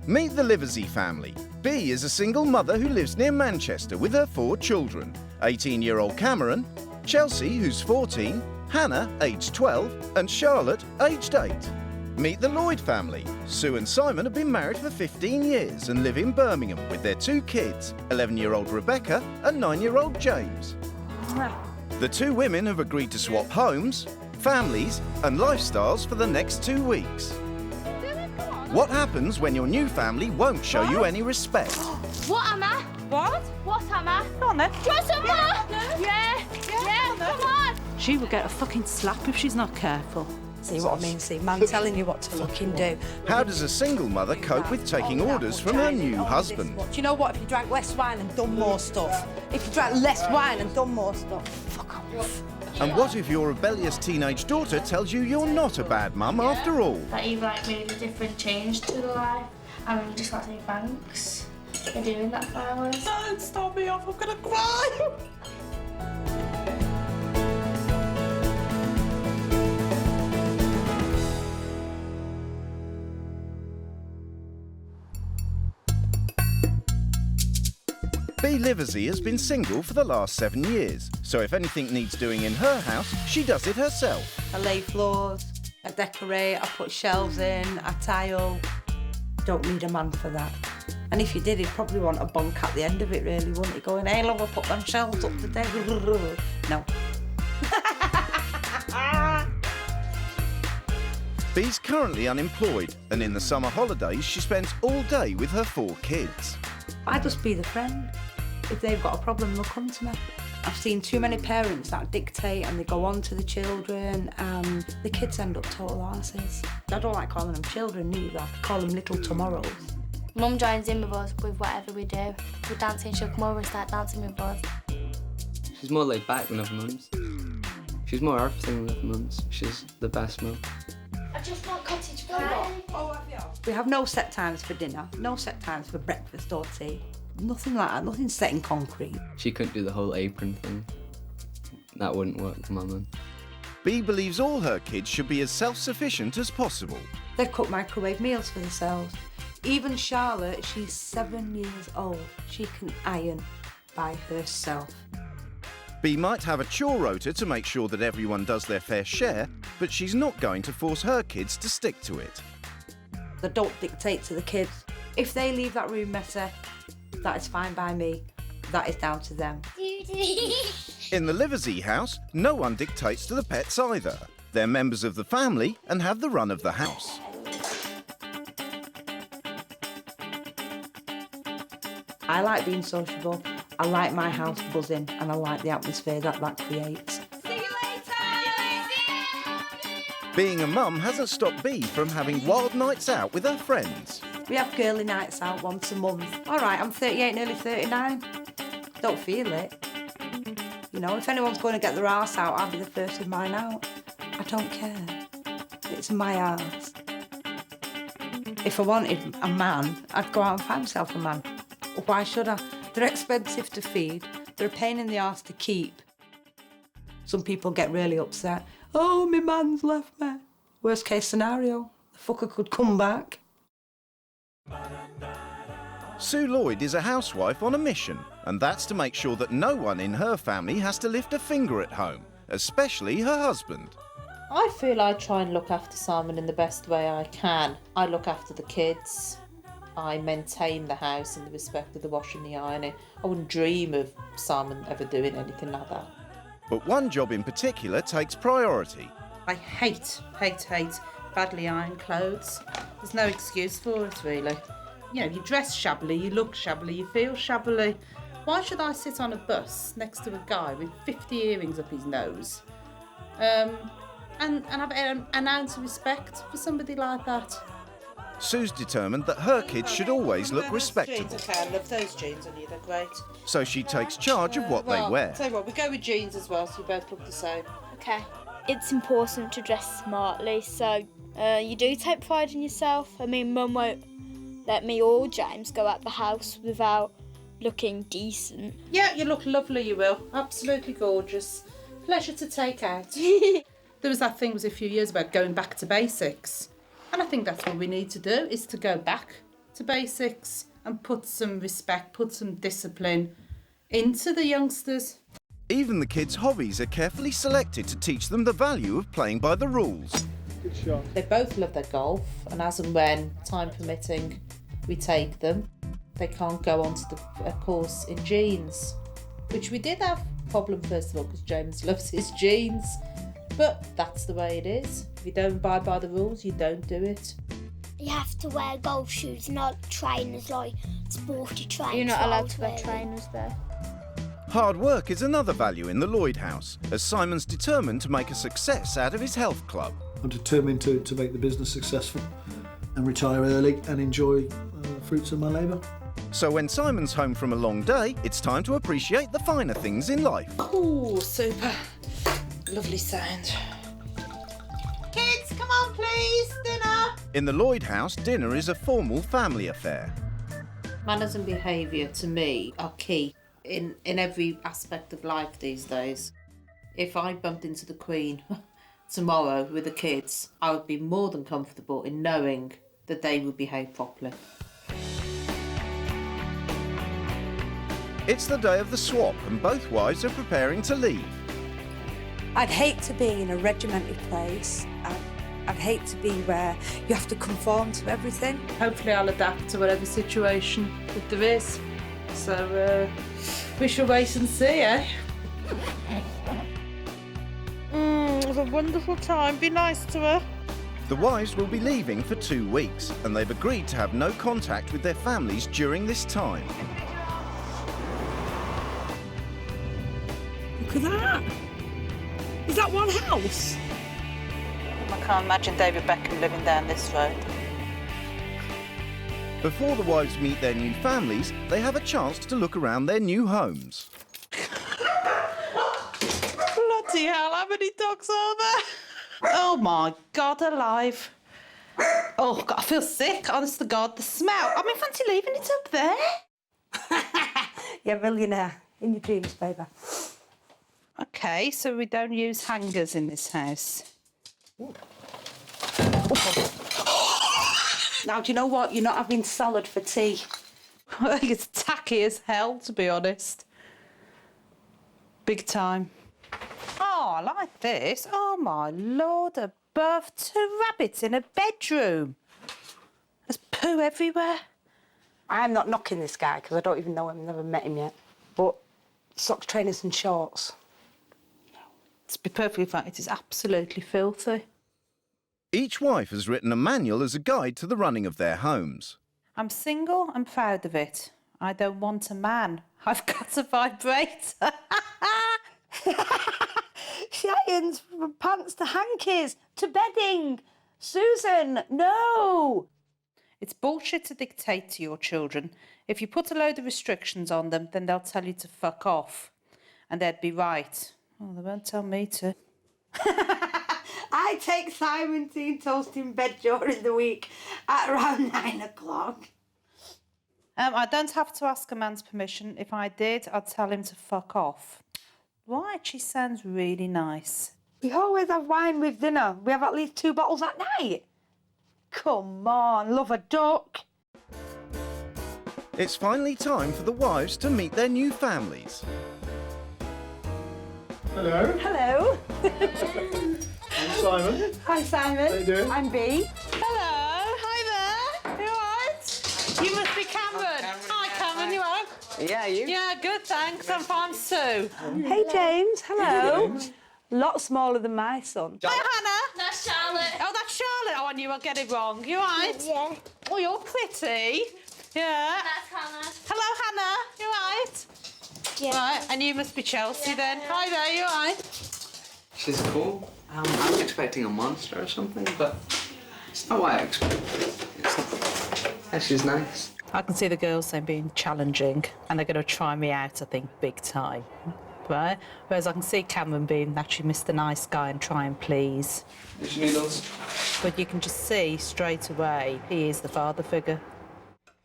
Meet the Livery family. Bea is a single mother who lives near Manchester with her 4 children. 18-year-old Cameron, Chelsea, who's 14, Hannah, aged 12, and Charlotte, aged 8. Meet the Lloyd family. Sue and Simon have been married for 15 years and live in Birmingham with their 2 kids, 11-year-old Rebecca and 9-year-old James. The 2 women have agreed to swap homes, families and lifestyles for the next 2 weeks. What happens when your new family won't show you any respect? What, Emma? What? What, Emma? Go on then. Dress up, Emma! Yeah, come on! She will get a fucking slap if she's not careful. See what I mean? See, man telling you what to fucking do. How does a single mother cope with taking orders from her new husband? Do you know what? If you drank less wine and done more stuff. If you drank less wine and done more stuff. Fuck off. And what if your rebellious teenage daughter tells you you're not a bad mum after all? That you've made a different change to the life, and I'm just like saying thanks for doing that for us. Don't stop me off, I'm gonna cry. Bea Livery has been single for the last 7 years, so if anything needs doing in her house, she does it herself. I lay floors, I decorate, I put shelves in, I tile. Don't need a man for that. And if you did, he'd probably want a bonk at the end of it, really, wouldn't he? Going, hey, love, I put them shelves up today. No. Bea's currently unemployed, and in the summer holidays, she spends all day with her 4 kids. I just be the friend. If they've got a problem, they'll come to me. I've seen too many parents that dictate and they go on to the children and the kids end up total arses. I don't like calling them children either. I call them little tomorrows. Mum joins in with us with whatever we do. We're dancing, she'll come over and start dancing with us. She's more laid back than other mums. She's more everything than other mums. She's the best mum. I just want cottage pie. We have no set times for dinner, no set times for breakfast or tea. Nothing like that, nothing set in concrete. She couldn't do the whole apron thing. That wouldn't work for my mum. Bea believes all her kids should be as self-sufficient as possible. They cook microwave meals for themselves. Even Charlotte, she's 7 years old. She can iron by herself. Bea might have a chore rota to make sure that everyone does their fair share, but she's not going to force her kids to stick to it. They don't dictate to the kids. If they leave that room messy, that is fine by me. That is down to them. In the Livery house, no one dictates to the pets either. They're members of the family and have the run of the house. I like being sociable. I like my house buzzing and I like the atmosphere that creates. See you later! Being a mum hasn't stopped Bea from having wild nights out with her friends. We have girly nights out once a month. All right, I'm 38, nearly 39. Don't feel it. You know, if anyone's going to get their arse out, I'll be the first with mine out. I don't care. It's my arse. If I wanted a man, I'd go out and find myself a man. Why should I? They're expensive to feed. They're a pain in the arse to keep. Some people get really upset. Oh, my man's left me. Worst case scenario, the fucker could come back. Sue Lloyd is a housewife on a mission, and that's to make sure that no one in her family has to lift a finger at home, especially her husband. I feel I try and look after Simon in the best way I can. I look after the kids. I maintain the house in the respect of the washing, the ironing. I wouldn't dream of Simon ever doing anything like that. But one job in particular takes priority. I hate badly ironed clothes. There's no excuse for it, really. You know, you dress shabbily, you look shabbily, you feel shabbily. Why should I sit on a bus next to a guy with 50 earrings up his nose and have an ounce of respect for somebody like that? Sue's determined that her kids should always look respectable. Jeans, I love those jeans on you, they're great. So she takes charge of what they wear. Tell you what, we go with jeans as well, so we both look the same. Okay. It's important to dress smartly, so you do take pride in yourself. I mean, Mum won't let me or James go out the house without looking decent. Yeah, you look lovely, you will. Absolutely gorgeous. Pleasure to take out. There was that thing a few years about going back to basics. And I think that's what we need to do, is to go back to basics and put some respect, put some discipline into the youngsters. Even the kids' hobbies are carefully selected to teach them the value of playing by the rules. Good shot. They both love their golf, and as and when, time permitting, we take them. They can't go onto the course in jeans, which we did have a problem first of all because James loves his jeans, but that's the way it is. If you don't abide by the rules, you don't do it. You have to wear golf shoes, not trainers like sporty trainers. You're not allowed to wear wearing. trainers there. Hard work is another value in the Lloyd house, as Simon's determined to make a success out of his health club. I'm determined to make the business successful and retire early and enjoy the fruits of my labour. So when Simon's home from a long day, it's time to appreciate the finer things in life. Oh, super. Lovely sound. Kids, come on please, dinner. In the Lloyd house, dinner is a formal family affair. Manners and behaviour, to me, are key in every aspect of life these days. If I bumped into the Queen tomorrow with the kids, I would be more than comfortable in knowing that they would behave properly. It's the day of the swap and both wives are preparing to leave. I'd hate to be in a regimented place. I'd hate to be where you have to conform to everything. Hopefully I'll adapt to whatever situation that there is. So we shall wait and see, eh? It was a wonderful time. Be nice to her. The wives will be leaving for 2 weeks and they've agreed to have no contact with their families during this time. Look at that. Is that one house? I can't imagine David Beckham living down this road. Before the wives meet their new families, they have a chance to look around their new homes. Bloody hell, how many dogs are there? Oh my God, alive. Oh God, I feel sick, honest to God, the smell. I mean, fancy leaving it up there? You're a millionaire in your dreams, baby. Okay, so we don't use hangers in this house. Now, do you know what? You're not having salad for tea. I think it's tacky as hell, to be honest. Big time. Oh, I like this. Oh, my Lord above. 2 rabbits in a bedroom. There's poo everywhere. I'm not knocking this guy because I don't even know him, never met him yet. But socks, trainers and shorts. To be perfectly frank, it is absolutely filthy. Each wife has written a manual as a guide to the running of their homes. I'm single, I'm proud of it. I don't want a man. I've got a vibrator. Shines from pants to hankies to bedding. Susan, no! It's bullshit to dictate to your children. If you put a load of restrictions on them, then they'll tell you to fuck off. And they'd be right. Oh, they won't tell me to. I take Simon tea and toast in bed during the week at around 9 o'clock. I don't have to ask a man's permission. If I did, I'd tell him to fuck off. Right, she sounds really nice. We always have wine with dinner. We have at least 2 bottles at night. Come on, love a duck. It's finally time for the wives to meet their new families. Hello, Hello. I'm Simon. Hi, Simon. How you doing? I'm Bea. Hello, hi there. You all right? You must be Cameron. Hi, Cameron, you all right? Yeah, you? Yeah, good, thanks. I'm fine, Sue. Hey, James. Hello. Lot smaller than my son. Hi, Hannah. That's Charlotte. Oh, that's Charlotte. Oh, I knew I'd get it wrong. You all right? Yeah. Oh, you're pretty. Yeah. That's Hannah. Hello, Hannah. You all right? Yeah. Right, and you must be Chelsea then. Hi there, you all right? She's cool. I was expecting a monster or something, but it's not what I expected. Yeah, she's nice. I can see the girls then being challenging and they're going to try me out, I think, big time. Right? Whereas I can see Cameron being actually Mr. Nice Guy and try and please. Did you need those? But you can just see straight away he is the father figure.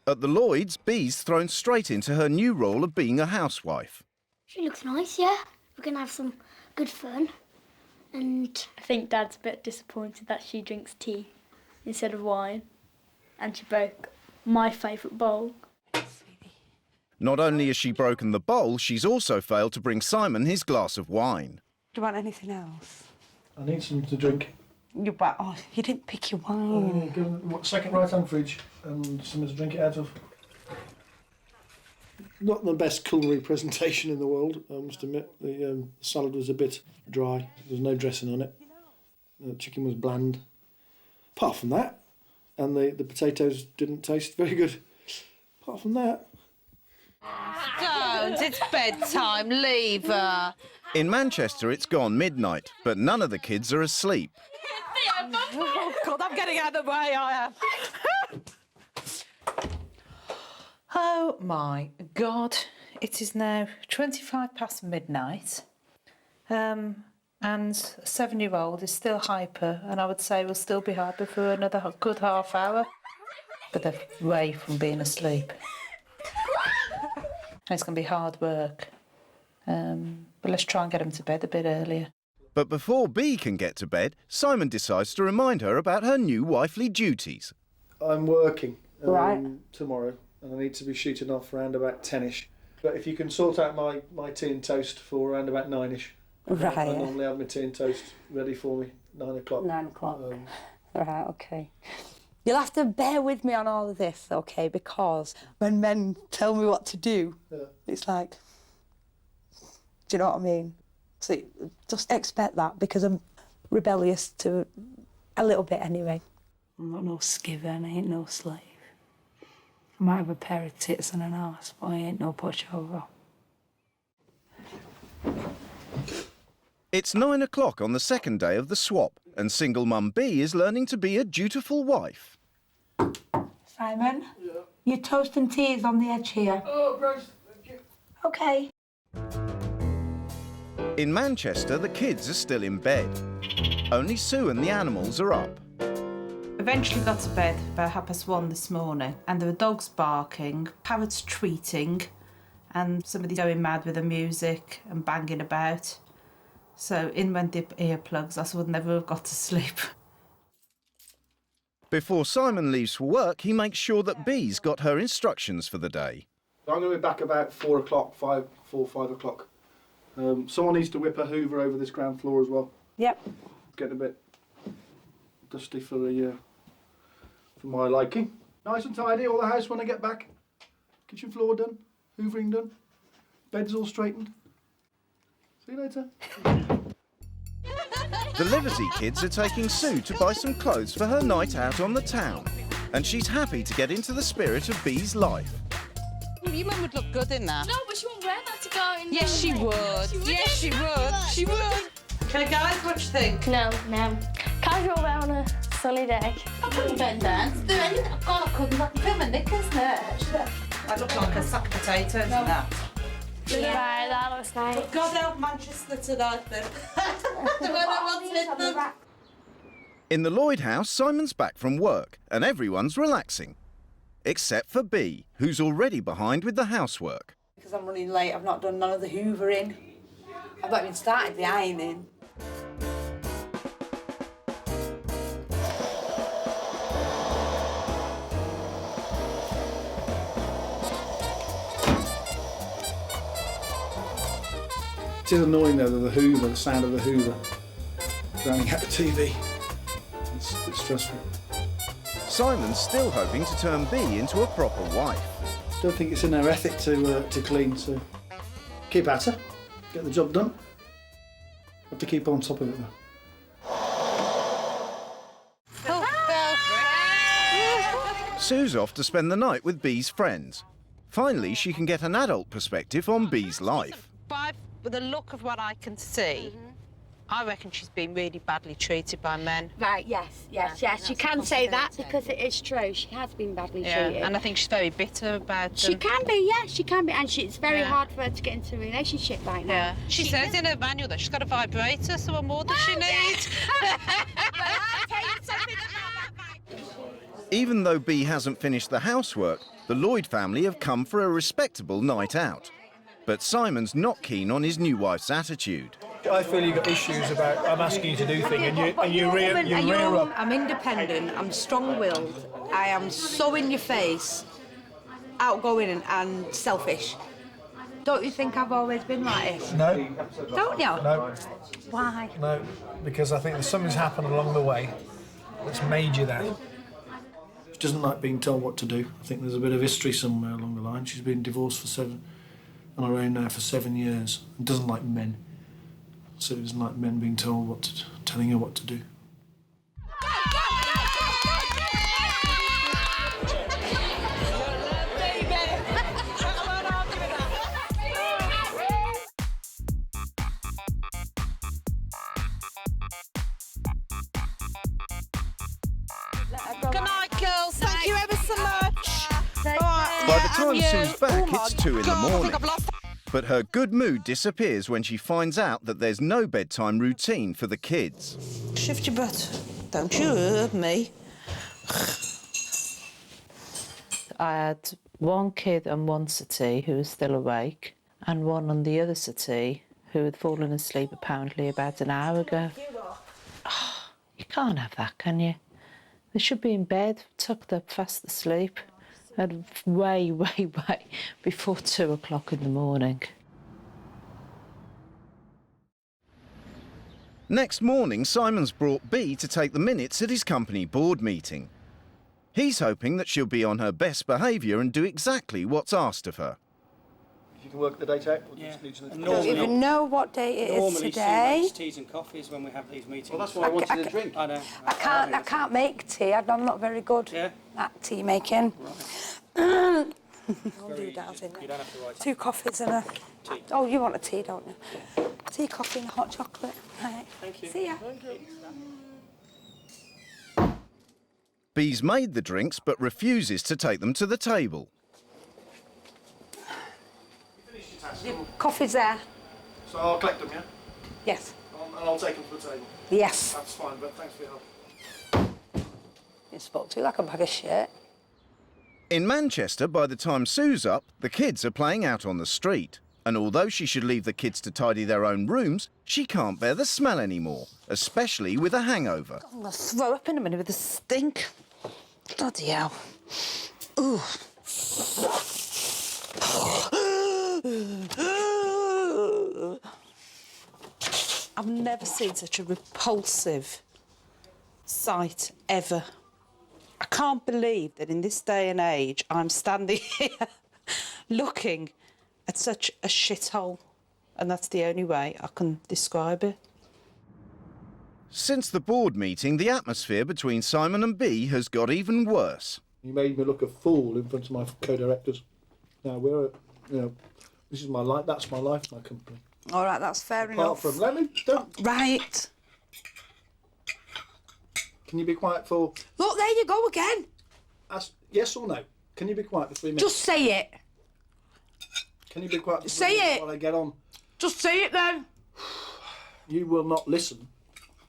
At the Lloyds, Bea's thrown straight into her new role of being a housewife. She looks nice, yeah. We're going to have some good fun. And I think Dad's a bit disappointed that she drinks tea instead of wine. And she broke my favourite bowl. Not only has she broken the bowl, she's also failed to bring Simon his glass of wine. Do you want anything else? I need something to drink. You didn't pick your wine. Second right-hand fridge and something to drink it out of. Not the best culinary presentation in the world, I must admit. The salad was a bit dry. There was no dressing on it. The chicken was bland. Apart from that, and the potatoes didn't taste very good. Apart from that. Don't, it's bedtime, leave her. In Manchester, it's gone midnight, but none of the kids are asleep. Oh, God, I'm getting out of the way, I am. Oh, my God. It is now 25 past midnight. And a 7-year-old is still hyper, and I would say will still be hyper for another good half hour. But they're way from being asleep. And it's going to be hard work. But let's try and get them to bed a bit earlier. But before Bea can get to bed, Simon decides to remind her about her new wifely duties. I'm working Right. tomorrow, and I need to be shooting off around about 10ish. But if you can sort out my tea and toast for around about 9ish. Right. I normally have my tea and toast ready for me, 9 o'clock. 9 o'clock. Right, OK. You'll have to bear with me on all of this, OK, because when men tell me what to do, it's like, do you know what I mean? So just expect that, because I'm rebellious to a little bit anyway. I'm not no skiver and I ain't no slave. I might have a pair of tits and an arse, but I ain't no pushover. It's 9 o'clock on the second day of the swap, and single mum Bea is learning to be a dutiful wife. Simon? Yeah? Your toast and tea is on the edge here. Oh, right, thank you. OK. In Manchester, the kids are still in bed. Only Sue and the animals are up. Eventually got to bed about 1:30 this morning, and there were dogs barking, parrots tweeting, and somebody going mad with the music and banging about. So in went the earplugs. I would never have got to sleep. Before Simon leaves for work, he makes sure that Bea's got her instructions for the day. I'm going to be back about 4 o'clock, 5 o'clock. Someone needs to whip a hoover over this ground floor as well. Yep. Getting a bit dusty for my liking. Nice and tidy, all the house when I get back. Kitchen floor done, hoovering done, beds all straightened. See you later. The Livery kids are taking Sue to buy some clothes for her night out on the town, and she's happy to get into the spirit of Bea's life. Your mum would look good in that. No, but she won't wear that to go in. Yes, she would. Yes, she would. She would. Okay, guys, what do you think? No. Casual wear on a sunny day. I couldn't bend dance. Do anything. God, I couldn't. I can feel my knickers now. I look like a sack of potatoes in that. Yeah. Right, that looks nice. God help Manchester tonight then. When I wanted them. In the Lloyd house, Simon's back from work, and everyone's relaxing. Except for Bea, who's already behind with the housework. Because I'm running late, I've not done none of the hoovering. I've not even started the ironing. It is annoying though, the sound of the hoover drowning out the TV. It's stressful. Simon's still hoping to turn Bea into a proper wife. Don't think it's in her ethic to clean, so keep at her, get the job done. Have to keep on top of it though. Sue's off to spend the night with Bea's friends. Finally, she can get an adult perspective on Bea's life. With the look of what I can see, I reckon she's been really badly treated by men. Right, yes. You can say that because it is true. She has been badly treated. And I think she's very bitter about them. She can be, yes, she can be. And it's very hard for her to get into a relationship like that. Yeah. She says in her manual that she's got a vibrator, so what more does she need? Even though Bea hasn't finished the housework, the Lloyd family have come for a respectable night out. But Simon's not keen on his new wife's attitude. I feel you've got issues about I'm asking you to do things and you rear up. I'm independent, I'm strong-willed, I am so in your face, outgoing and selfish. Don't you think I've always been like this? No. Don't you? No. Why? No, because I think there's something's happened along the way that's made you that. She doesn't like being told what to do. I think there's a bit of history somewhere along the line. She's been divorced on her own now for 7 years and doesn't like men. So she doesn't like men being told telling her what to do. Good night, girls. Thank you ever so much. By the time Sue's back, it's 2 in the morning. But her good mood disappears when she finds out that there's no bedtime routine for the kids. Shift your butt. Don't you hurt me. I had one kid on one settee who was still awake and one on the other settee who had fallen asleep apparently about an hour ago. Oh, you can't have that, can you? They should be in bed, tucked up, fast asleep. And way before 2 o'clock in the morning. Next morning, Simon's brought Bea to take the minutes at his company board meeting. He's hoping that she'll be on her best behaviour and do exactly what's asked of her. You can work the date out? Yeah. I don't even know what day it is today. Normally, Sue makes teas and coffees when we have these meetings. Well, that's why I wanted a drink. I know. I can't make tea. I'm not very good at tea making. Right. I'll do that, You don't have to write 2 coffees and a tea. Oh, you want a tea, don't you? Tea, coffee, and hot chocolate. Right. Thank you. See ya. Bea's made the drinks but refuses to take them to the table. Your coffee's there. So I'll collect them, yeah? Yes. And I'll take them to the table. Yes. That's fine, but thanks for your help. You spoke to like a bag of shit. In Manchester, by the time Sue's up, the kids are playing out on the street. And although she should leave the kids to tidy their own rooms, she can't bear the smell anymore, especially with a hangover. I'm going to throw up in a minute with the stink. Bloody hell. Ooh. I've never seen such a repulsive sight ever. I can't believe that in this day and age I'm standing here looking at such a shithole, and that's the only way I can describe it. Since the board meeting, the atmosphere between Simon and Bea has got even worse. You made me look a fool in front of my co-directors. Now this is my life. That's my life, my company. All right, that's fair enough. Right. Can you be quiet for? Look, there you go again. Ask yes or no. Can you be quiet for 3 minutes? Just say it. Can you be quiet for 3 Say minutes it. while I get on? Just say it then. You will not listen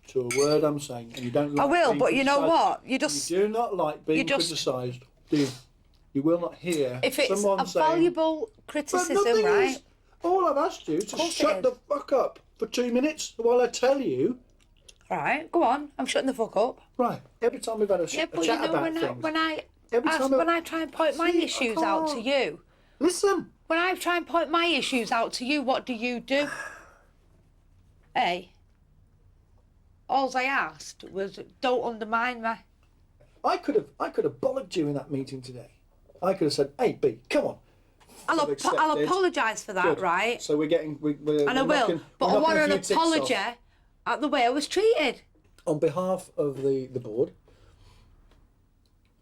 to a word I'm saying, and you don't like I will, being but you know criticised. what? You do not like being criticised, do you? You will not hear If it's someone a saying, valuable but criticism, nothing right? is. All I've asked you is to shut the fuck up for 2 minutes while I tell you. Right, go on. I'm shutting the fuck up. Right. Every time we've had a chat about things. when I try and point my issues out to you. Listen. When I try and point my issues out to you, what do you do? Hey. All I asked was don't undermine me. I could have bollocked you in that meeting today. I could have said, "Hey, B, come on." I'll apologise for that, Good. right? So we're getting. We're And I will. But I want an apology at the way I was treated. On behalf of the board,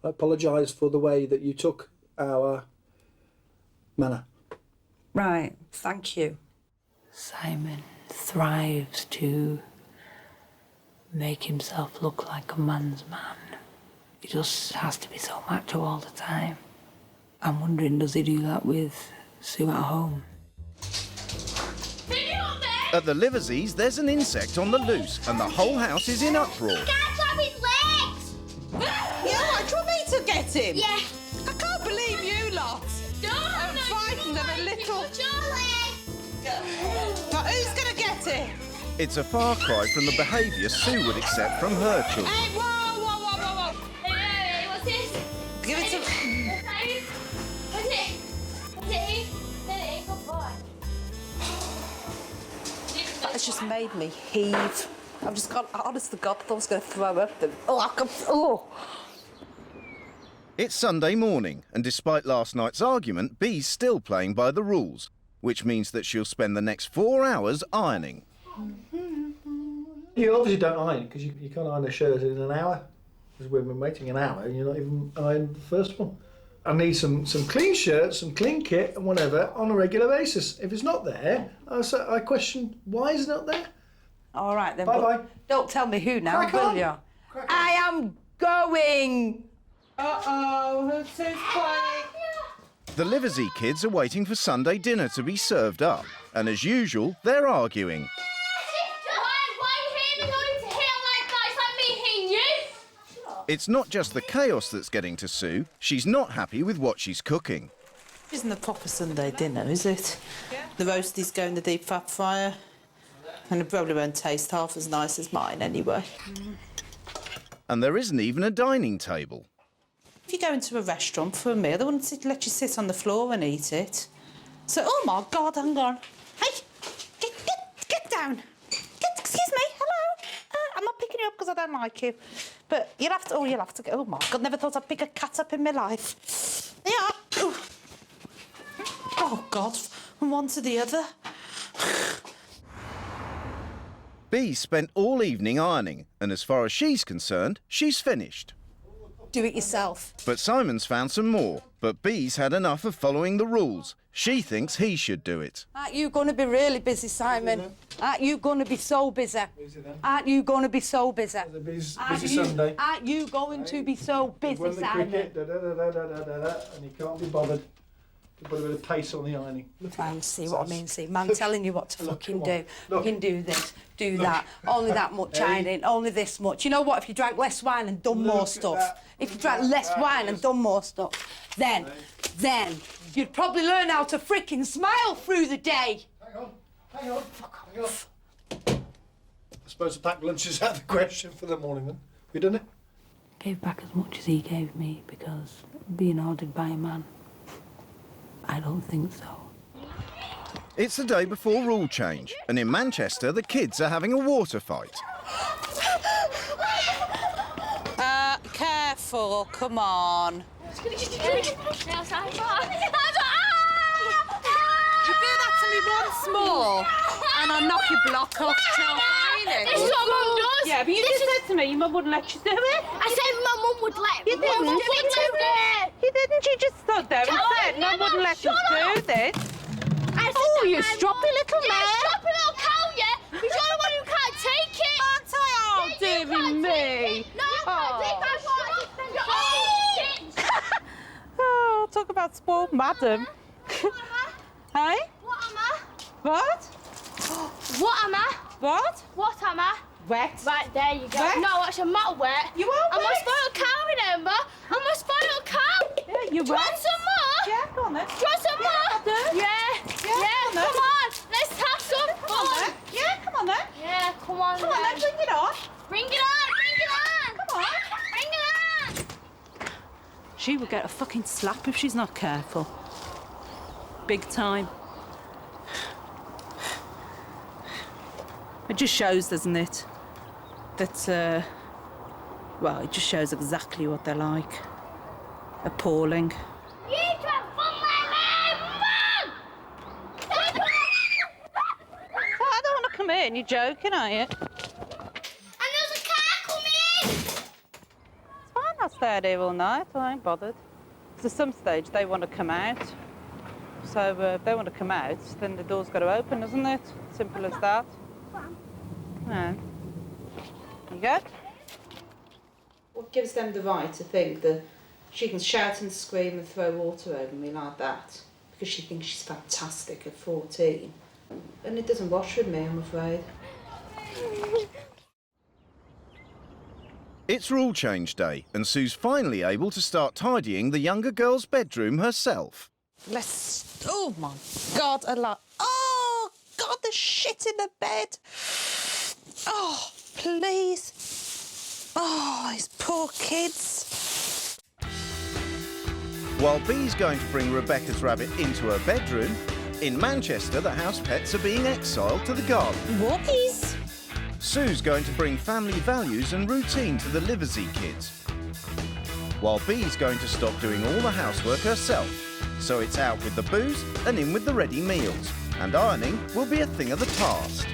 I apologise for the way that you took our manner. Right, thank you. Simon thrives to make himself look like a man's man. He just has to be so macho all the time. I'm wondering, does he do that with Sue at home? At the Liverseys, there's an insect on the loose and the whole house is in uproar. Can't grab his legs! You want me to get him? Yeah. I can't believe you lot. I'm frightened of a little... Now, who's going to get him? It's a far cry from the behaviour Sue would accept from her children. Hey, whoa! Hey, what's this? Give it to me. What's it? What's it? Good boy. That has just made me heave. I've just got, honest to God, I thought I was going to throw up. Oh. It's Sunday morning, and despite last night's argument, Bee's still playing by the rules, which means that she'll spend the next 4 hours ironing. You obviously don't iron, because you can't iron a shirt in an hour. Because we've been waiting an hour and you're not even ironed the first one. I need some clean shirts, some clean kit and whatever on a regular basis. If it's not there, I question, why is it not there? All right then. Bye-bye. Don't tell me who now, will you? I am going. Uh-oh, who's playing? The Livery kids are waiting for Sunday dinner to be served up, and as usual, they're arguing. Why are you going to hit like that? It's like me hitting you. It's not just the chaos that's getting to Sue, she's not happy with what she's cooking. Isn't a proper Sunday dinner, is it? The roasties go in the deep fat fryer, and it probably won't taste half as nice as mine anyway. And there isn't even a dining table. If you go into a restaurant for a meal, they wouldn't let you sit on the floor and eat it. So, oh my God, hang on. Hey, get down. Excuse me, hello. I'm not picking you up because I don't like you. But you'll have to go. Oh my God, never thought I'd pick a cat up in my life. Yeah. Ooh. Oh God, from one to the other. Bee spent all evening ironing, and as far as she's concerned, she's finished. Do it yourself. But Simon's found some more, but Bee's had enough of following the rules. She thinks he should do it. Aren't you going to be really busy, Simon? Aren't you going to be so busy? Aren't you going to be so busy? Busy Sunday. Aren't you going to be so busy, Won the Simon? cricket, and you can't be bothered to put a bit of pace on the ironing. Trying to see what I mean, see. Man telling you what to fucking do. You Look. can do this, do that. Only that much ironing, only this much. You know what? If you drank less wine and done more stuff, if you drank less wine and done more stuff, then you'd probably learn how to freaking smile through the day. Hang on. I suppose the packed lunch is out of the question for the morning then. We done it? Gave back as much as he gave me because being ordered by a man, I don't think so. It's the day before rule change, and in Manchester, the kids are having a water fight. Careful, come on. You do that to me once more, and I'll knock your block off, Charlie. This is what Mum does. Yeah, but you just said to me your mum wouldn't let you do it. I said my mum would let You didn't. Mum would do it. You didn't. You just stood there and said Mum wouldn't let us do this. Oh, you stroppy little man. Yeah, stroppy little cow, yeah? Because you're the one who can't take it. Aren't I? Oh, dearie me. No, I can't take that one. Oh, talk about spoiled madam. Hey? What am I? What? What am I? What? What am I? Wet. Right, there you go. Wet? No, actually, I'm not wet. You are I'm a wet. spoiled cow, remember? I'm a spoiled cow. Yeah, you're Do you wet. want some more? Yeah, go on then. Do you want some more? I do. Yeah, come on then. come on. Let's have some Come on then. Yeah, come on then. Yeah, come on Come on then, bring it on. Bring it on, bring it on. Come on. Bring it on. She will get a fucking slap if she's not careful. Big time. It just shows, doesn't it? That, well, it just shows exactly what they're like. Appalling. You can fuck my head, Mum! Oh, I don't want to come in. You're joking, are you? And there's a car coming! It's fine, I'll stay out here all night. I ain't bothered. 'Cause at some stage, they want to come out. So if they want to come out, then the door's got to open, isn't it? Simple as that. Yeah. You go? What gives them the right to think that she can shout and scream and throw water over me like that because she thinks she's fantastic at 14? And it doesn't wash with me, I'm afraid. It's rule change day, and Sue's finally able to start tidying the younger girl's bedroom herself. Oh my God, oh God, there's shit in the bed. Oh, please. Oh, these poor kids. While Bee's going to bring Rebecca's rabbit into her bedroom, in Manchester the house pets are being exiled to the garden. Walkies. Sue's going to bring family values and routine to the Livery kids. While Bee's going to stop doing all the housework herself, so it's out with the booze and in with the ready meals, and ironing will be a thing of the past.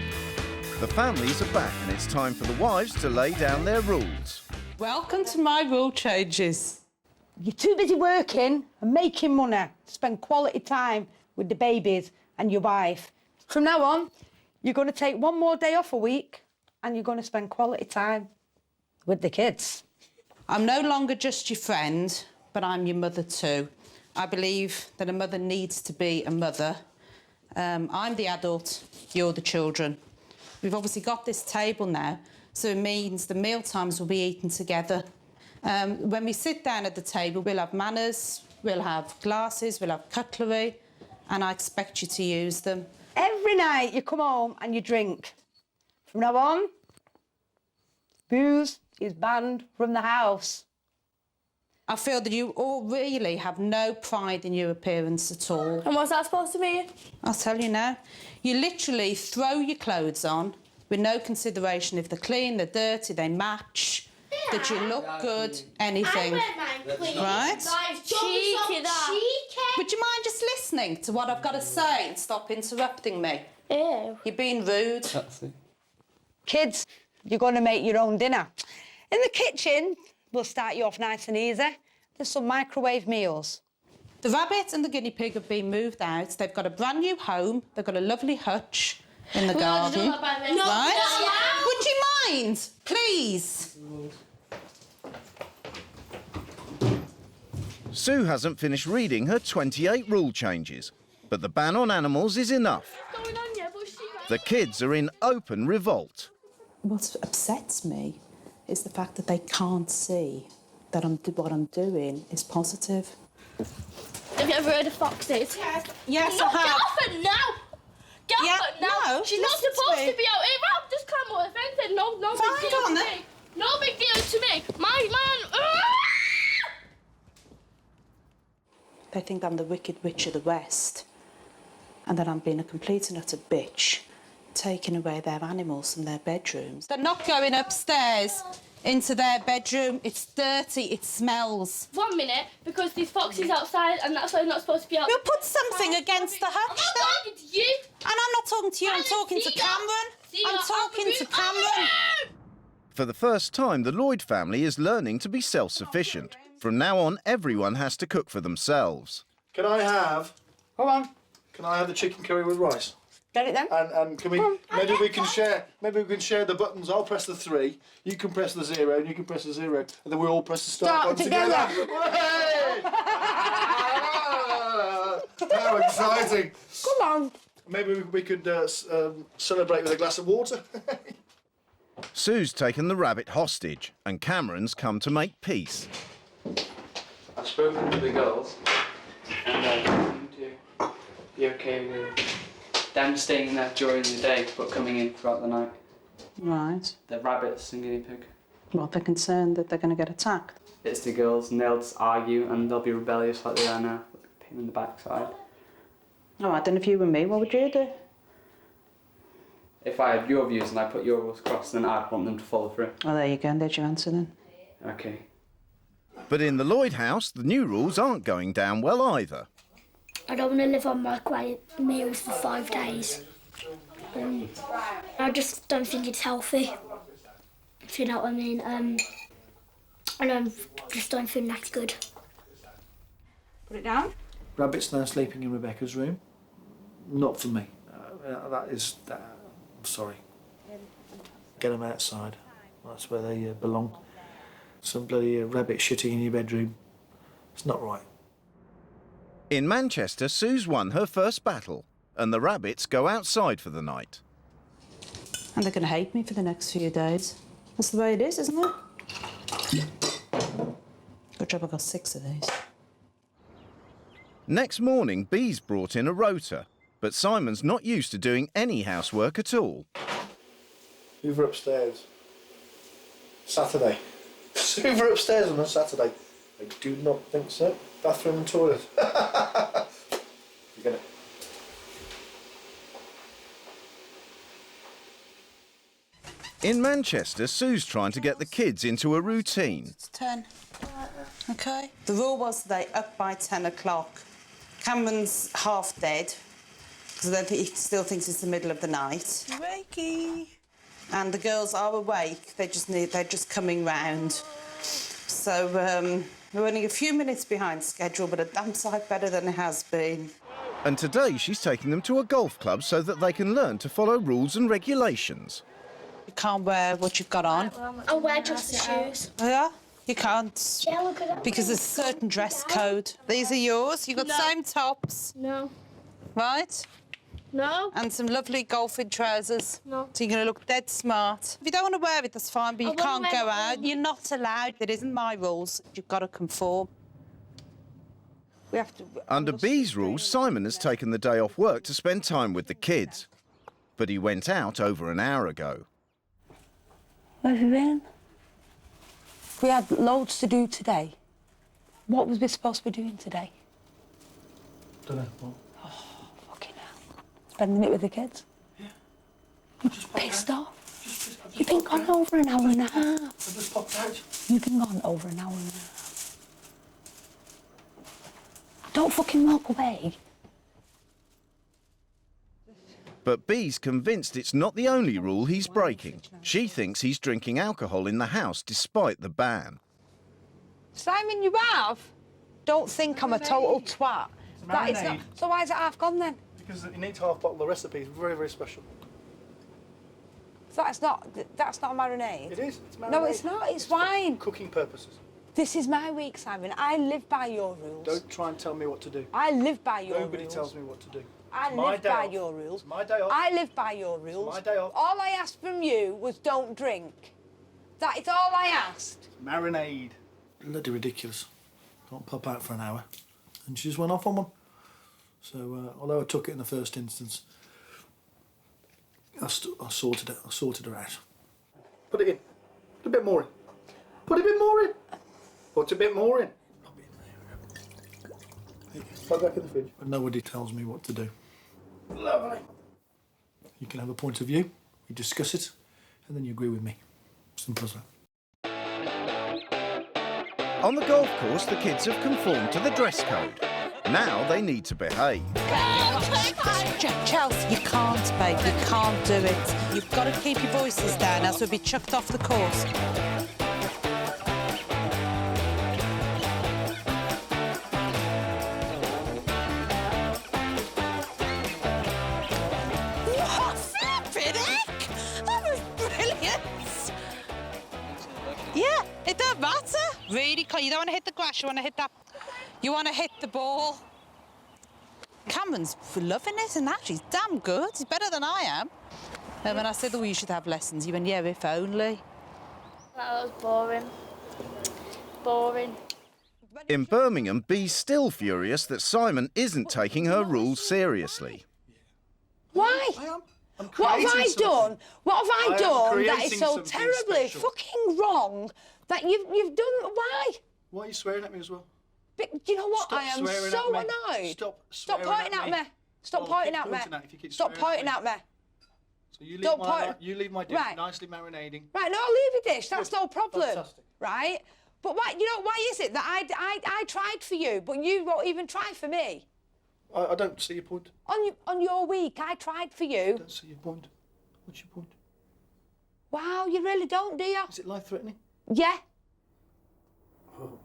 The families are back and it's time for the wives to lay down their rules. Welcome to my rule changes. You're too busy working and making money to spend quality time with the babies and your wife. From now on, you're going to take one more day off a week and you're going to spend quality time with the kids. I'm no longer just your friend, but I'm your mother too. I believe that a mother needs to be a mother. I'm the adult, you're the children. We've obviously got this table now, so it means the meal times will be eaten together. When we sit down at the table, we'll have manners, we'll have glasses, we'll have cutlery, and I expect you to use them. Every night you come home and you drink. From now on, booze is banned from the house. I feel that you all really have no pride in your appearance at all. And what's that supposed to mean? I'll tell you now. You literally throw your clothes on with no consideration if they're clean, they're dirty, they match, that you look good, anything. Right? Cheeky, that. Would you mind just listening to what I've got to say and stop interrupting me? Ew. You're being rude. Kids, you're going to make your own dinner. In the kitchen, we'll start you off nice and easy. There's some microwave meals. The rabbit and the guinea pig have been moved out. They've got a brand new home. They've got a lovely hutch in the garden. Right? Would you mind, please? Sue hasn't finished reading her 28 rule changes, but the ban on animals is enough. The kids are in open revolt. What upsets me is the fact that they can't see that what I'm doing is positive. Have you ever heard of foxes? Yes, no, I have. Get off it now! Get off it now! No, She's not listen supposed to me. to be out here. Rob, just climb over the fence and no Fine, big deal go on to then. me. No big deal to me. My man. They think I'm the wicked witch of the West and that I'm being a complete and utter bitch, taking away their animals from their bedrooms. They're not going upstairs into their bedroom. It's dirty, it smells. 1 minute, because there's foxes outside and that's why they're not supposed to be out. We'll put something against the hutch I'm then. not talking to you. And I'm not talking to you, I'm talking to Cameron. I'm talking to Cameron. For the first time, the Lloyd family is learning to be self-sufficient. From now on, everyone has to cook for themselves. Can I have? Hold on. Can I have the chicken curry with rice? Get it then? And can we? Maybe we can share. Maybe we can share the buttons. I'll press the 3. You can press the 0, and you can press the 0, and then we all press the start button together. Hooray! How exciting! Come on. Maybe we could celebrate with a glass of water. Sue's taken the rabbit hostage, and Cameron's come to make peace. I've spoken to the girls, and I seem to be okay with them staying there during the day, but coming in throughout the night. Right. The rabbits and guinea pig. Well, they're concerned that they're going to get attacked. It's the girls, and they'll just argue, and they'll be rebellious like they are now, with a pain in the backside. Oh, I don't know if you were me, what would you do? If I had your views and I put your rules across, then I'd want them to follow through. Oh, there you go, and there's your answer then. Okay. But in the Lloyd house, the new rules aren't going down well either. I don't want to live on microwave meals for 5 days. I just don't think it's healthy, if you know what I mean. And I just don't think that's good. Put it down. Rabbit's now sleeping in Rebecca's room. Not for me. I'm sorry. Get them outside. That's where they belong. Some bloody rabbit shitting in your bedroom. It's not right. In Manchester, Sue's won her first battle, and the rabbits go outside for the night. And they're going to hate me for the next few days. That's the way it is, isn't it? Good job I got 6 of these. Next morning, Bee's brought in a rota, but Simon's not used to doing any housework at all. Hoover upstairs. Saturday. Hoover upstairs on a Saturday. I do not think so. Bathroom and toilet. Forget it. In Manchester, Sue's trying to get the kids into a routine. It's 10. Okay. The rule was they up by 10 o'clock. Cameron's half dead because he still thinks it's the middle of the night. Wakey. And the girls are awake. They're just coming round. So we're running a few minutes behind schedule, but a damn sight better than it has been. And today she's taking them to a golf club so that they can learn to follow rules and regulations. You can't wear what you've got on. I'll wear just the shoes. Yeah? You can't. Yeah, look at that. Because there's a certain dress code. These are yours. You've got the same tops. No. Right? No. And some lovely golfing trousers. No. So you're going to look dead smart. If you don't want to wear it, that's fine, but you can't go out. You're not allowed. It isn't my rules. You've got to conform. We have to... Under B's rules, Simon has taken the day off work to spend time with the kids. But he went out over an hour ago. Where have you been? We had loads to do today. What was we supposed to be doing today? Don't know. What? Oh, fucking hell. Spending it with the kids? Yeah. I'm just pissed off. You've been gone over an hour and a half. I just popped out. You've been gone over an hour and a half. Don't fucking walk away. But B's convinced it's not the only rule he's breaking. She thinks he's drinking alcohol in the house despite the ban. Simon, you have? Don't think I'm a total twat. That is not... So why is it half gone then? Because you need to half bottle the recipe. It's very, very special. That's not a marinade. It is. It's marinade. No, it's not. It's wine. For cooking purposes. This is my week, Simon. I live by your rules. Don't try and tell me what to do. I live by your rules. Nobody tells me what to do. I live by your rules. It's my day off. I live by your rules. It's my day off. All I asked from you was don't drink. That is all I asked. Marinade. Bloody ridiculous. Can't pop out for an hour. And she just went off on one. So, although I took it in the first instance, I sorted it. I sorted her out. Put it in. Put a bit more in. Put a bit more in. Put a bit more in. Put back in the fridge. But nobody tells me what to do. Lovely. You can have a point of view, you discuss it, and then you agree with me. Simple as that. On the golf course, the kids have conformed to the dress code. Now they need to behave. Chelsea, you can't, babe. You can't do it. You've got to keep your voices down, else we'll be chucked off the course. What flippin' heck? That was brilliant. Yeah, it don't matter. Really, you don't want to hit the grass, you want to hit that. You want to hit the ball. Cameron's loving it, and actually he's damn good. He's better than I am. And when I said, oh, you should have lessons, he went, yeah, if only. That was boring. Boring. In Birmingham, B's still furious that Simon isn't taking her rules seriously. Why? What have I done? What have I done that is so terribly fucking wrong that you've done? Why? Why are you swearing at me as well? But do you know what? I am so annoyed. Stop pointing at me. Stop pointing at me. Stop pointing at me. So you leave my dish nicely marinating. Right, no, I'll leave your dish. That's no problem. Fantastic. Right? But why? You know, why is it that I tried for you, but you won't even try for me? I don't see your point. On your week, I tried for you. I don't see your point. What's your point? Wow, you really don't, do you? Is it life-threatening? Yeah. Oh.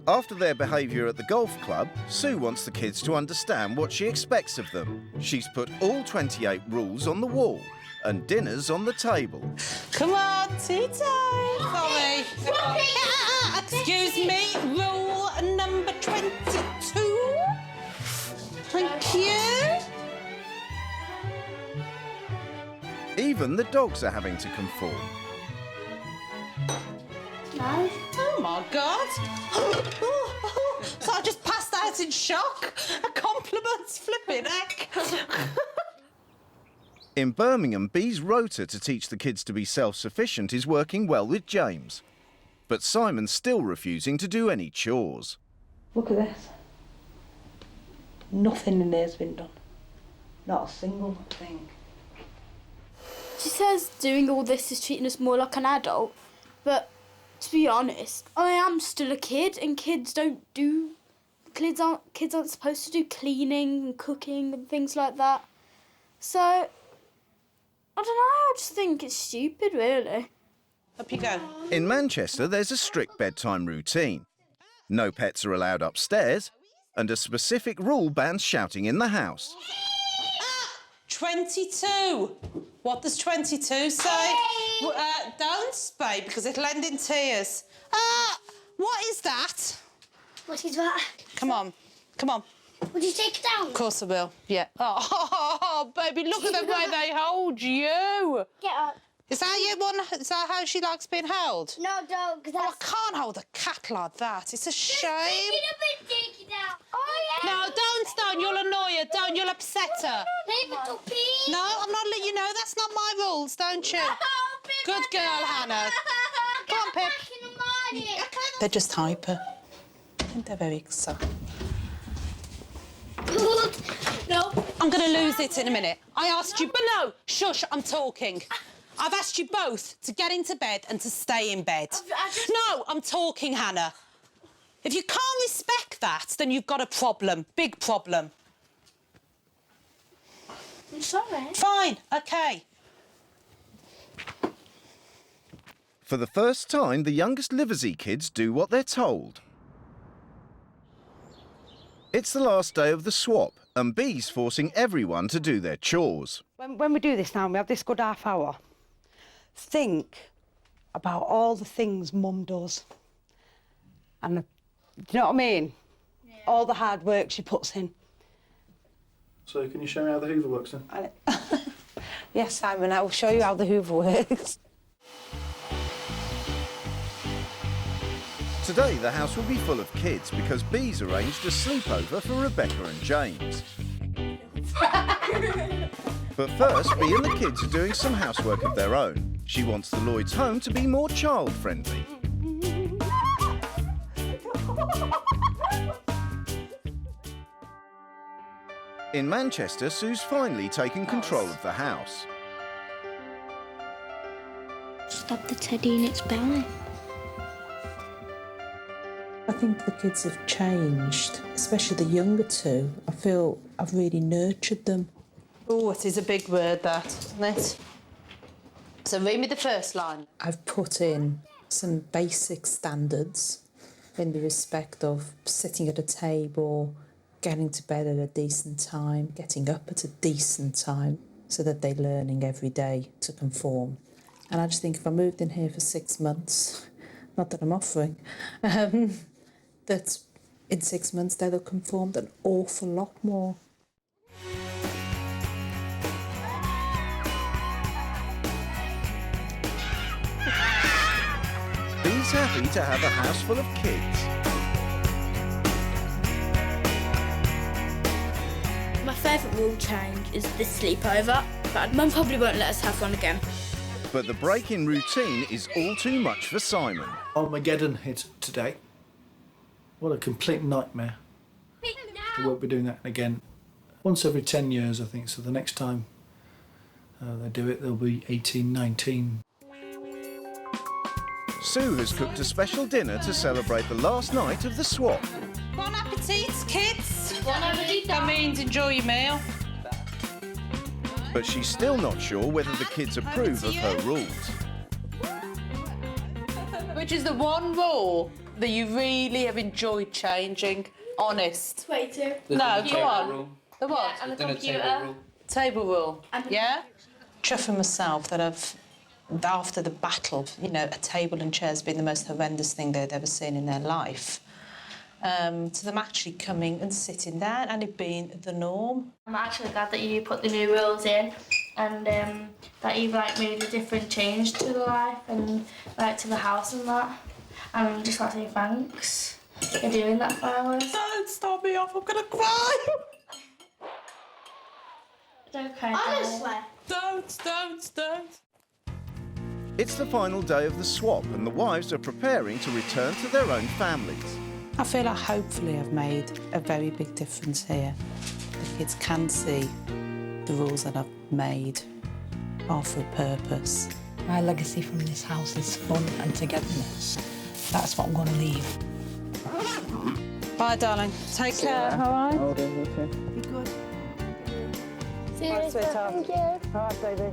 After their behaviour at the golf club, Sue wants the kids to understand what she expects of them. She's put all 28 rules on the wall and dinner's on the table. Come on, tea time for me. Excuse me, rule number 22. Thank you. Even the dogs are having to conform. No. Oh my God. So I just passed out in shock. I can't compliments, flipping heck. In Birmingham, Bee's rota to teach the kids to be self-sufficient is working well with James. But Simon's still refusing to do any chores. Look at this. Nothing in there's been done. Not a single thing. She says doing all this is treating us more like an adult, but to be honest, I am still a kid, and kids aren't supposed to do cleaning and cooking and things like that. So I don't know, I just think it's stupid, really. Up you go. In Manchester, there's a strict bedtime routine. No pets are allowed upstairs, and a specific rule bans shouting in the house. 22. What does 22 say? Don't, babe, because it'll end in tears. What is that? What is that? Come on, come on. Would you take it down? Of course I will, yeah. Oh, baby, look at the way they hold you. Get up. Is that how she likes being held? No, don't, because I can't hold a cat like that. It's a shame. Take it down. Oh, yeah. No, don't, you'll annoy her, don't, you'll upset her. Leave it to pee. No, I'm not letting you know, that's not my rules, don't you? Good girl, Hannah. Go on, Pip. They're just hyper. I think they're very excited. No. I'm going to lose it in a minute. I asked you, but no, shush, I'm talking. I've asked you both to get into bed and to stay in bed. No, I'm talking, Hannah. If you can't respect that, then you've got a problem, big problem. I'm sorry. Fine, OK. For the first time, the youngest Livery kids do what they're told. It's the last day of the swap, and Bee's forcing everyone to do their chores. When we do this now, we have this good half hour. Think about all the things Mum does. And, do you know what I mean? Yeah. All the hard work she puts in. So can you show me how the Hoover works then? Yes, Simon, I will show you how the Hoover works. Today, the house will be full of kids because Bee's arranged a sleepover for Rebecca and James. But first, Bee and the kids are doing some housework of their own. She wants the Lloyd's home to be more child-friendly. In Manchester, Sue's finally taken control of the house. Stop the teddy in its belly. I think the kids have changed, especially the younger two. I feel I've really nurtured them. Oh, it is a big word, that, isn't it? So read me the first line. I've put in some basic standards in the respect of sitting at a table, getting to bed at a decent time, getting up at a decent time, so that they're learning every day to conform. And I just think if I moved in here for 6 months, not that I'm offering, that in 6 months they'll have conformed an awful lot more. Bee's happy to have a house full of kids. My favourite rule change is the sleepover, but Mum probably won't let us have one again. But the break in routine is all too much for Simon. Armageddon hit today. What a complete nightmare. We won't be doing that again. Once every 10 years, I think, so the next time they do it, they'll be 18, 19. Sue has cooked a special dinner to celebrate the last night of the swap. Bon appetit, kids. Bon appetit. That means enjoy your meal. But she's still not sure whether the kids approve of her rules. Which is the one rule that you really have enjoyed changing? Honest. Wait, too. No, go on. The what? Yeah, and the computer. Table rule. And Yeah? Chuffing myself that after the battle, you know, a table and chairs being the most horrendous thing they'd ever seen in their life, to them actually coming and sitting down and it being the norm. I'm actually glad that you put the new rules in and that you've made a different change to the life and to the house and that. And I just want to say thanks for doing that for us. Don't stop me off, I'm gonna cry. Don't cry. Honestly. Don't. It's the final day of the swap and the wives are preparing to return to their own families. I feel like hopefully I've made a very big difference here. The kids can see the rules that I've made are for a purpose. My legacy from this house is fun and togetherness. That's what I'm going to leave. Bye, darling. Take care, all right? Oh, okay. Be good. See you Bye, later. sweetheart. Thank you. All right, baby.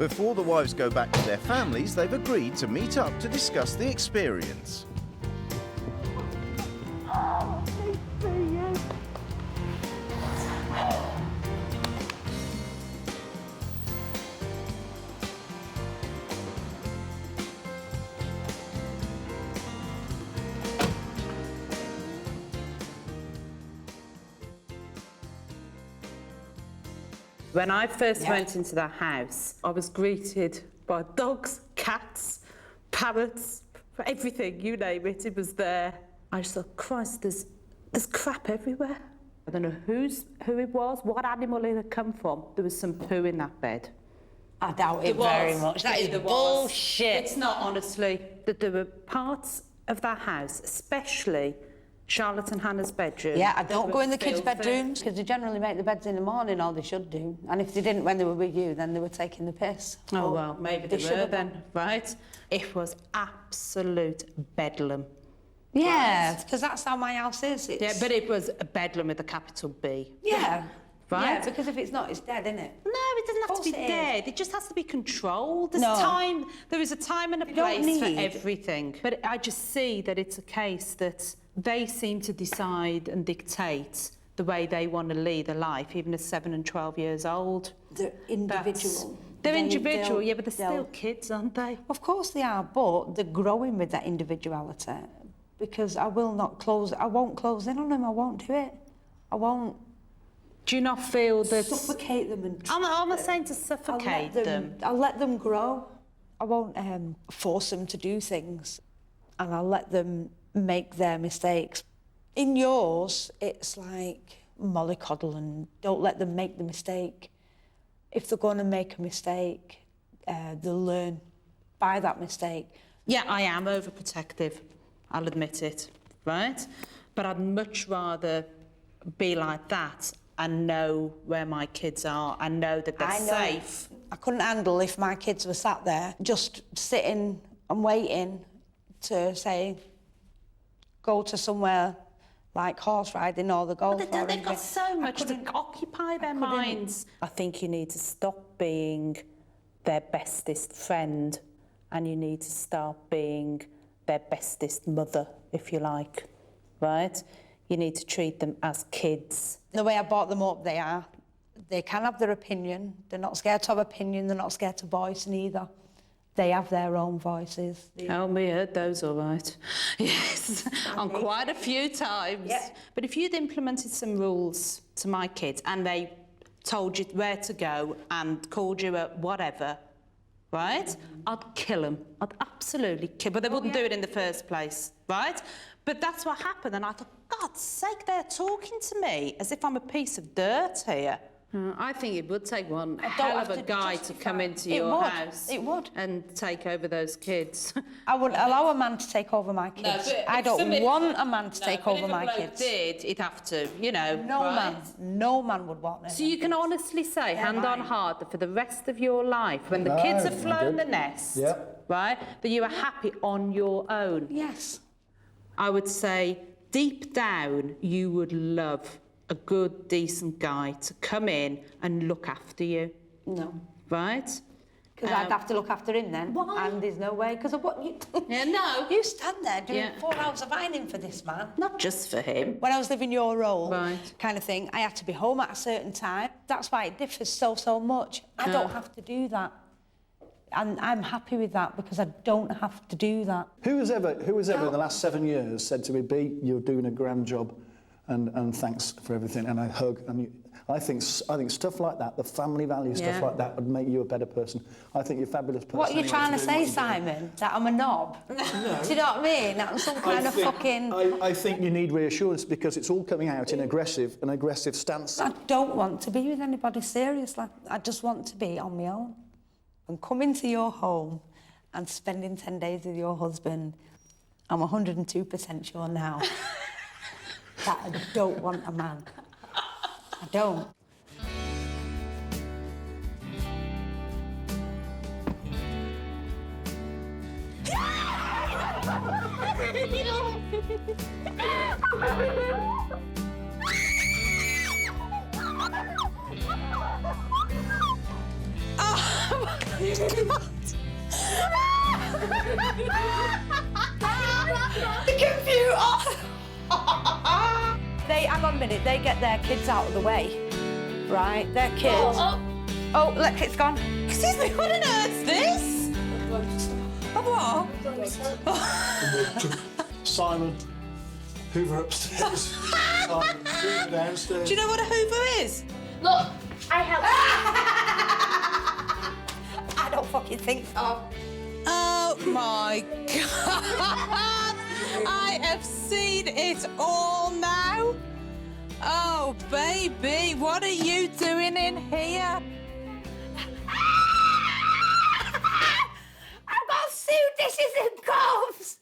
Before the wives go back to their families, they've agreed to meet up to discuss the experience. When I first went into the house, I was greeted by dogs, cats, parrots, everything, you name it, it was there. I just thought, Christ, there's crap everywhere. I don't know who it was, what animal it had come from. There was some poo in that bed. I doubt it very much. That is bullshit. It's not, honestly. That there were parts of that house, especially Charlotte and Hannah's bedroom. Yeah, I don't go in the kids' filthy. bedrooms because they generally make the beds in the morning, or they should do. And if they didn't when they were with you, then they were taking the piss. Oh, well, maybe they should were have then, right? It was absolute bedlam. Yeah, because that's how my house is. Yeah, but it was a bedlam with a capital B. Yeah. Right? Yeah, because if it's not, it's dead, isn't it? No, it doesn't have to be it is. dead. It just has to be controlled. There's No. time. There is a time and a You don't place for need- everything. But I just see that it's a case that they seem to decide and dictate the way they want to lead a life, even at 7 and 12 years old. They're individual. They're They- individual, they'll- yeah, but they're still they'll- kids, aren't they? Of course they are, but they're growing with that individuality. Because I won't close in on them, I won't do it. I won't Do you not feel that... suffocate them and... I'm not saying to suffocate them. I'll let them grow. I won't force them to do things. And I'll let them make their mistakes. In yours, it's like mollycoddle and don't let them make the mistake. If they're going to make a mistake, they'll learn by that mistake. Yeah, I am overprotective. I'll admit it, right? But I'd much rather be like that and know where my kids are and know that they're safe. I couldn't handle if my kids were sat there just sitting and waiting to say, go to somewhere like horse riding or the golf. But they've got so much to occupy their minds. I think you need to stop being their bestest friend and you need to start being their bestest mother, if you like, right? You need to treat them as kids. The way I brought them up, they can have their opinion. They're not scared to have opinion. They're not scared to voice neither. They have their own voices. Oh, we heard those all right. Yes, on quite a few times. Yeah. But if you'd implemented some rules to my kids and they told you where to go and called you a whatever, right? I'd kill them. I'd absolutely kill. But they wouldn't do it in the first place, right? But that's what happened. And I thought, God's sake, they're talking to me as if I'm a piece of dirt here. I think it would take one hell of a guy to come into your house. It would. And take over those kids. I wouldn't allow a man to take over my kids. but I if don't somebody- want a man to take over my If a bloke kids. did, he'd have to, you know. No man would want it. So you can honestly say, hand on heart, that for the rest of your life, when the No, kids have I'm flown good. the nest, Yeah. right, that you are happy on your own. Yes. I would say, deep down, you would love a good, decent guy to come in and look after you. No. Right? Because I'd have to look after him then. Why? And there's no way. Because of what you... Yeah, no. You stand there doing Yeah. 4 hours of ironing for this man. Not just for him. When I was living your role, Right. kind of thing, I had to be home at a certain time. That's why it differs so much. I don't have to do that. And I'm happy with that because I don't have to do that. Who has ever in the last 7 years said to me, B, you're doing a grand job and thanks for everything, and I hug. And I think stuff like that, the family value stuff like that, would make you a better person. I think you're a fabulous person. What are you trying to say, Simon? That I'm a knob? No. Do you know what I mean? That I'm some kind of fucking... I think you need reassurance because it's all coming out in an aggressive stance. I don't want to be with anybody serious. Like, I just want to be on my own. And coming to your home and spending 10 days with your husband, I'm 102% sure now that I don't want a man. I don't. Oh my God. The computer! Hang on a minute, they get their kids out of the way, right? Their kids. Oh, look, it's gone. Excuse me, what on earth's this? Oh, what? Simon, Hoover upstairs. Simon, Hoover downstairs. Do you know what a Hoover is? Look, I help. I don't fucking think so. Oh my God! I have seen it all now. Oh, baby, what are you doing in here? I've got suit dishes and cups.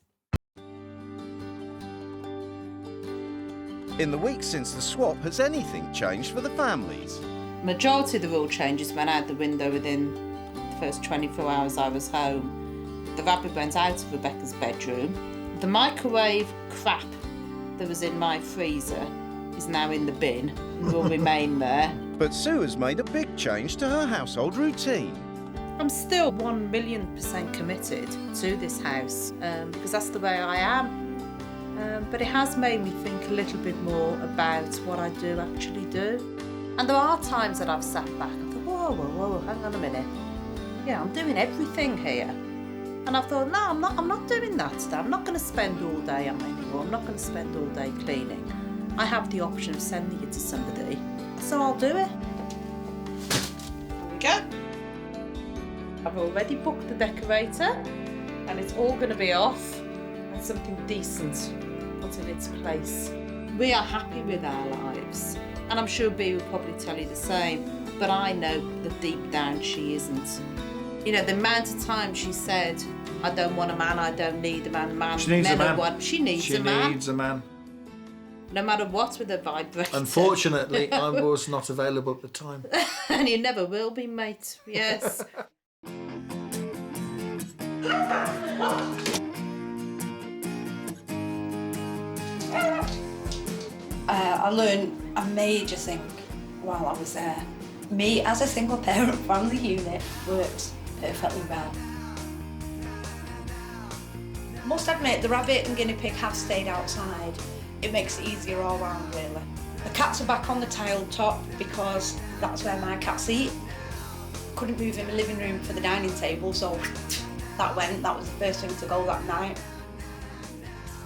In the weeks since the swap, has anything changed for the families? Majority of the rule changes went out the window within the first 24 hours I was home. The rabbit went out of Rebecca's bedroom. The microwave crap that was in my freezer is now in the bin and will remain there. But Sue has made a big change to her household routine. I'm still 1,000,000% committed to this house because that's the way I am. But it has made me think a little bit more about what I do actually do. And there are times that I've sat back and thought, whoa, hang on a minute. Yeah, I'm doing everything here. And I thought, no, I'm not doing that today. I'm not going to spend all day ironing or I'm not going to spend all day cleaning. I have the option of sending it to somebody, so I'll do it. Here we go. I've already booked the decorator and it's all going to be off and something decent put in its place. We are happy with our lives and I'm sure Bea will probably tell you the same, but I know that deep down she isn't. You know, the amount of time she said, I don't want a man, I don't need a man. She needs a man. She needs a man. She needs a man. No matter what with a vibrator. Unfortunately, I was not available at the time. And you never will be, mate. Yes. I learned a major thing while I was there. Me, as a single parent family unit, works perfectly well. Must admit, the rabbit and guinea pig have stayed outside. It makes it easier all round, really. The cats are back on the tiled top because that's where my cats eat. Couldn't move in the living room for the dining table, so that was the first thing to go that night.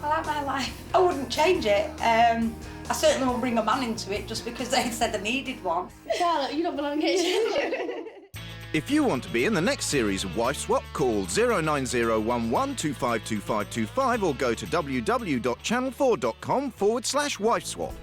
I like my life. I wouldn't change it. I certainly won't bring a man into it just because they said I needed one. Charlotte, you don't belong here. If you want to be in the next series of Wife Swap, call 09011252525 or go to www.channel4.com/wifeswap.